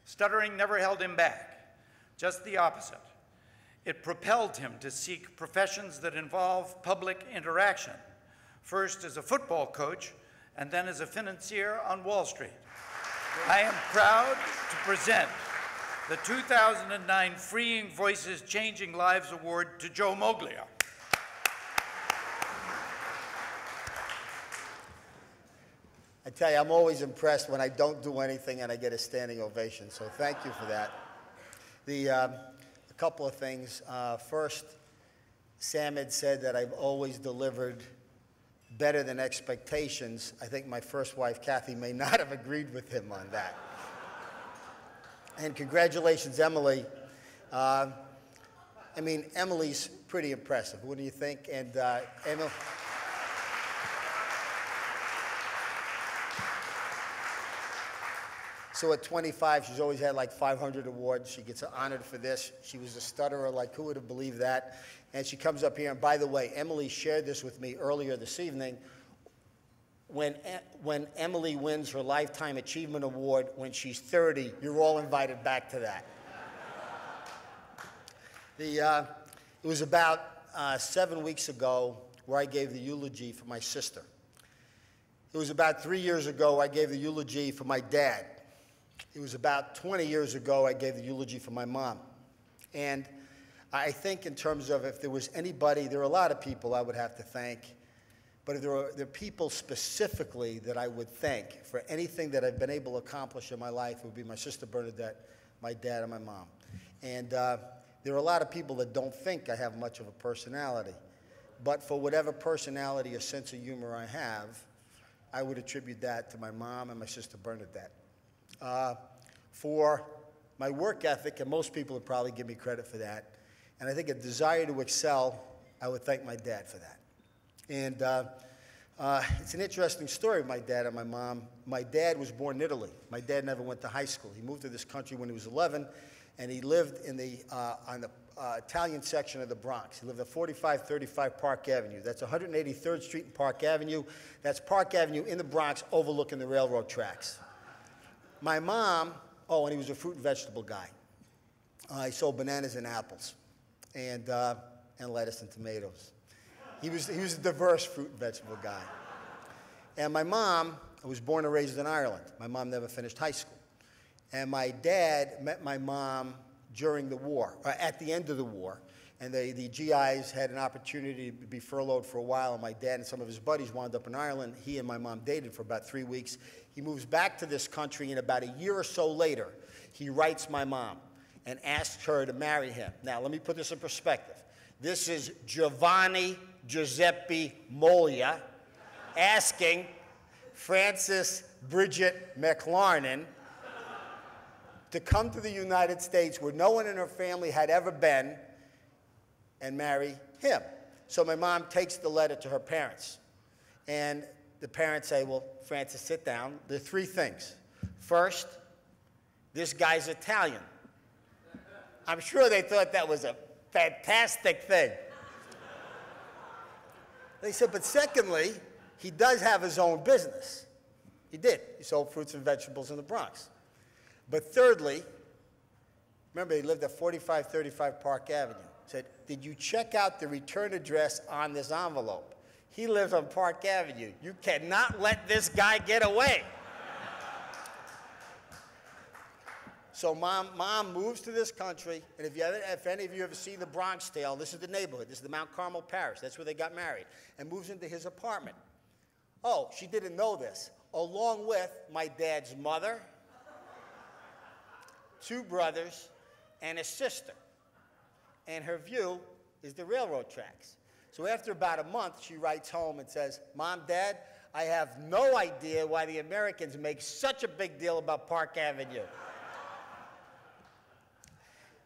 Stuttering never held him back, just the opposite. It propelled him to seek professions that involve public interaction, first as a football coach and then as a financier on Wall Street. I am proud to present the 2009 Freeing Voices Changing Lives Award to Joe Moglia. I tell you, I'm always impressed when I don't do anything and I get a standing ovation, so thank you for that. A couple of things. First, Sam had said that I've always delivered better than expectations. I think my first wife, Kathy, may not have agreed with him on that. And congratulations, Emily. I mean, Emily's pretty impressive, wouldn't you think? And Emily. So at 25, she's always had like 500 awards. She gets honored for this. She was a stutterer, like who would have believed that? And she comes up here, and by the way, Emily shared this with me earlier this evening. When Emily wins her Lifetime Achievement Award when she's 30, you're all invited back to that. It was about 7 weeks ago where I gave the eulogy for my sister. It was about 3 years ago I gave the eulogy for my dad. It was about 20 years ago I gave the eulogy for my mom. And I think in terms of if there was anybody, there are a lot of people I would have to thank, but if there are people specifically that I would thank for anything that I've been able to accomplish in my life, it would be my sister Bernadette, my dad, and my mom. And there are a lot of people that don't think I have much of a personality, but for whatever personality or sense of humor I have, I would attribute that to my mom and my sister Bernadette. For my work ethic, and most people would probably give me credit for that, and I think a desire to excel, I would thank my dad for that. And it's an interesting story of my dad and my mom. My dad was born in Italy. My dad never went to high school. He moved to this country when he was 11, and he lived in on the Italian section of the Bronx. He lived at 4535 Park Avenue. That's 183rd Street and Park Avenue. That's Park Avenue in the Bronx overlooking the railroad tracks. My mom, and he was a fruit and vegetable guy. He sold bananas and apples and lettuce and tomatoes. He was a diverse fruit and vegetable guy. And my mom was born and raised in Ireland. My mom never finished high school. And my dad met my mom during the war, or at the end of the war. And the GIs had an opportunity to be furloughed for a while, and my dad and some of his buddies wound up in Ireland. He and my mom dated for about 3 weeks. He moves back to this country, and about a year or so later, he writes my mom and asks her to marry him. Now, let me put this in perspective. This is Giovanni Giuseppe Moglia asking Frances Bridget McLarnin to come to the United States where no one in her family had ever been and marry him. So my mom takes the letter to her parents. And the parents say, well, Frances, sit down. There are 3 things. First, this guy's Italian. I'm sure they thought that was a fantastic thing. They said, but secondly, he does have his own business. He did. He sold fruits and vegetables in the Bronx. But thirdly, remember, he lived at 4535 Park Avenue. Said, did you check out the return address on this envelope? He lives on Park Avenue. You cannot let this guy get away. So mom moves to this country, and if any of you ever seen the Bronx Tale, this is the neighborhood. This is the Mount Carmel Parish. That's where they got married, and moves into his apartment. Oh, she didn't know this. Along with my dad's mother, 2 brothers, and a sister. And her view is the railroad tracks. So after about a month, she writes home and says, Mom, Dad, I have no idea why the Americans make such a big deal about Park Avenue.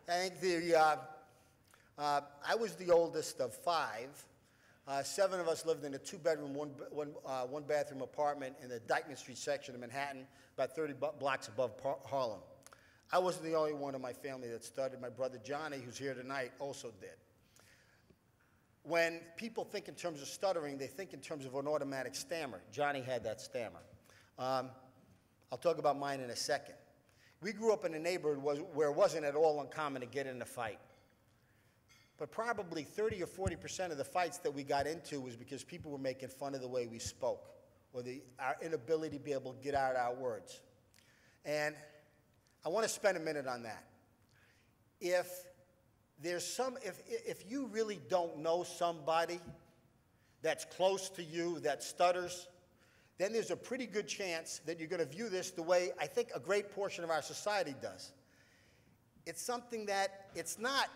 I think I was the oldest of 5. 7 of us lived in a 2-bedroom, one bathroom apartment in the Dyckman Street section of Manhattan, about 30 blocks above Harlem. I wasn't the only one in my family that stuttered. My brother Johnny, who's here tonight, also did. When people think in terms of stuttering, they think in terms of an automatic stammer. Johnny had that stammer. I'll talk about mine in a second. We grew up in a neighborhood where it wasn't at all uncommon to get in a fight. But probably 30 or 40% of the fights that we got into was because people were making fun of the way we spoke, or our inability to be able to get out our words. And I want to spend a minute on that. If you really don't know somebody that's close to you that stutters, then there's a pretty good chance that you're going to view this the way I think a great portion of our society does. It's something that it's not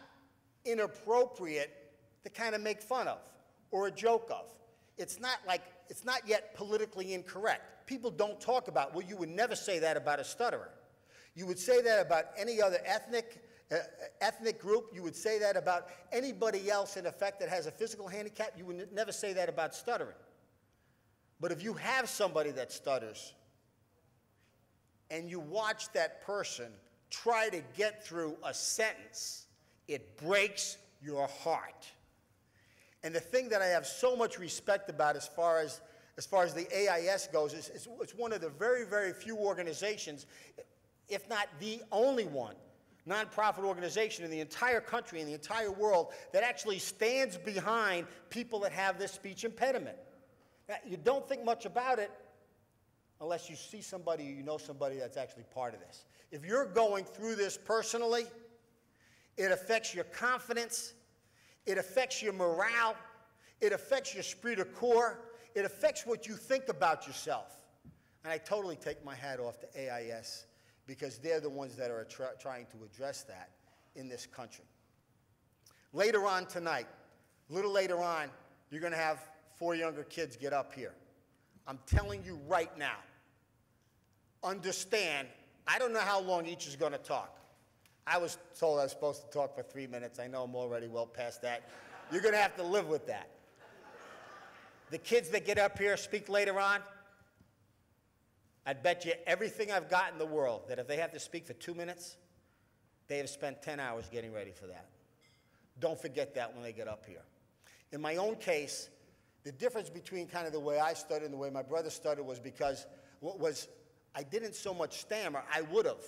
inappropriate to kind of make fun of or a joke of. It's not yet politically incorrect. People don't talk about, well, you would never say that about a stutterer. You would say that about any other ethnic group. You would say that about anybody else, in effect, that has a physical handicap. You would never say that about stuttering. But if you have somebody that stutters and you watch that person try to get through a sentence, it breaks your heart. And the thing that I have so much respect about as far as the AIS goes is it's one of the very, very few organizations, if not the only one, nonprofit organization in the entire country, in the entire world, that actually stands behind people that have this speech impediment. Now, you don't think much about it unless you see somebody or you know somebody that's actually part of this. If you're going through this personally, it affects your confidence, it affects your morale, it affects your esprit de corps, it affects what you think about yourself. And I totally take my hat off to AIS because they're the ones that are trying to address that in this country. Later on tonight, a little later on, you're going to have 4 younger kids get up here. I'm telling you right now, understand, I don't know how long each is going to talk. I was told I was supposed to talk for 3 minutes. I know I'm already well past that. You're going to have to live with that. The kids that get up here, speak later on, I'd bet you everything I've got in the world that if they have to speak for 2 minutes, they have spent 10 hours getting ready for that. Don't forget that when they get up here. In my own case, the difference between kind of the way I stuttered and the way my brother stuttered was because I didn't so much stammer. I would have.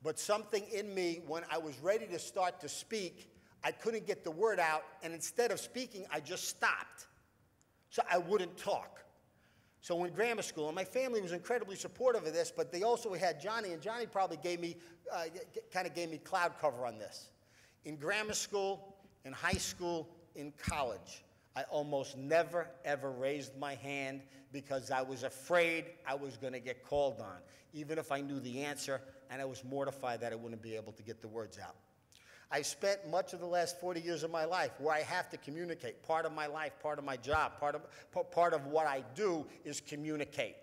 But something in me, when I was ready to start to speak, I couldn't get the word out, and instead of speaking, I just stopped. So I wouldn't talk. So in grammar school, and my family was incredibly supportive of this, but they also had Johnny, and Johnny probably gave me cloud cover on this. In grammar school, in high school, in college, I almost never, ever raised my hand because I was afraid I was going to get called on, even if I knew the answer, and I was mortified that I wouldn't be able to get the words out. I've spent much of the last 40 years of my life where I have to communicate. Part of my life, part of my job, part of what I do is communicate.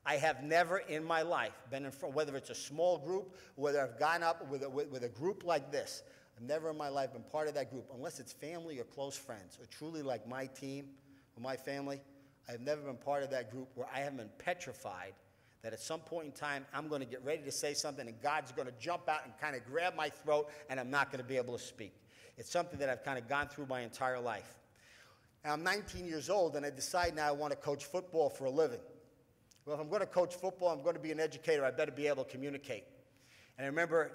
I have never in my life been in front, whether it's a small group, whether I've gone up with a group like this, I've never in my life been part of that group, unless it's family or close friends, or truly like my team or my family. I've never been part of that group where I have been petrified that at some point in time, I'm going to get ready to say something and God's going to jump out and kind of grab my throat and I'm not going to be able to speak. It's something that I've kind of gone through my entire life. Now, I'm 19 years old and I decide now I want to coach football for a living. Well, if I'm going to coach football, I'm going to be an educator, I better be able to communicate. And I remember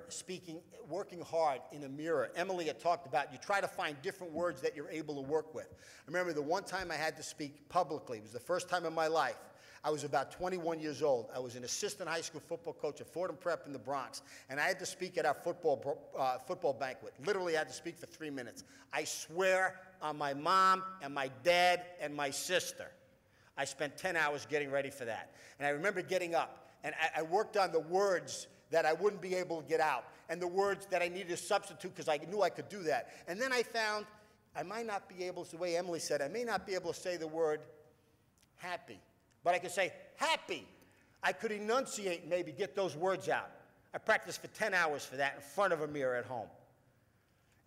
working hard in a mirror. Emily had talked about you try to find different words that you're able to work with. I remember the one time I had to speak publicly. It was the first time in my life. I was about 21 years old. I was an assistant high school football coach at Fordham Prep in the Bronx, and I had to speak at our football banquet. Literally, I had to speak for 3 minutes. I swear on my mom and my dad and my sister. I spent 10 hours getting ready for that. And I remember getting up, and I worked on the words that I wouldn't be able to get out, and the words that I needed to substitute because I knew I could do that. And then I found I might not be able to, the way Emily said, I may not be able to say the word happy, but I could say happy. I could enunciate and maybe get those words out. I practiced for 10 hours for that in front of a mirror at home.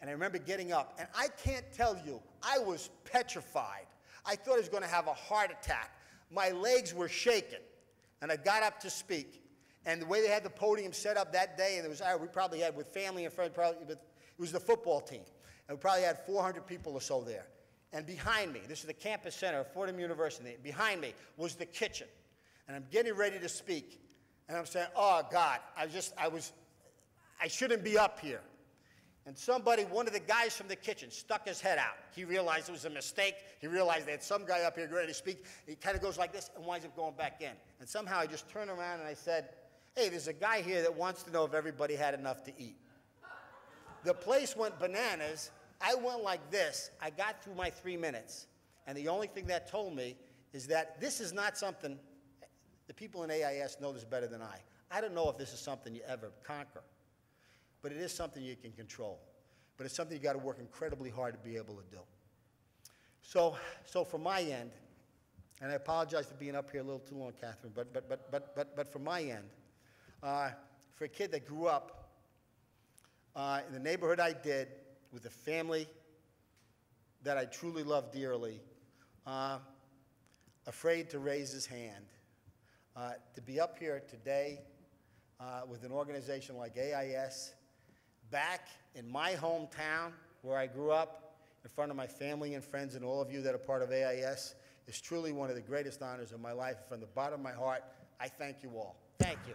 And I remember getting up, and I can't tell you, I was petrified. I thought I was going to have a heart attack. My legs were shaking, and I got up to speak. And the way they had the podium set up that day, and we probably had with family and friends, it was the football team. And we probably had 400 people or so there. And behind me, this is the campus center of Fordham University, behind me was the kitchen. And I'm getting ready to speak. And I'm saying, oh, God, I shouldn't be up here. And one of the guys from the kitchen stuck his head out. He realized it was a mistake. He realized they had some guy up here ready to speak. He kind of goes like this and winds up going back in. And somehow I just turned around and I said, hey, there's a guy here that wants to know if everybody had enough to eat. The place went bananas. I went like this. I got through my 3 minutes. And the only thing that told me is that this is not something, the people in AIS know this better than I. I don't know if this is something you ever conquer. But it is something you can control. But it's something you got to work incredibly hard to be able to do. So from my end, and I apologize for being up here a little too long, Catherine, but from my end, for a kid that grew up in the neighborhood I did, with a family that I truly love dearly, afraid to raise his hand, to be up here today with an organization like AIS, back in my hometown where I grew up, in front of my family and friends and all of you that are part of AIS, is truly one of the greatest honors of my life. From the bottom of my heart, I thank you all. Thank you.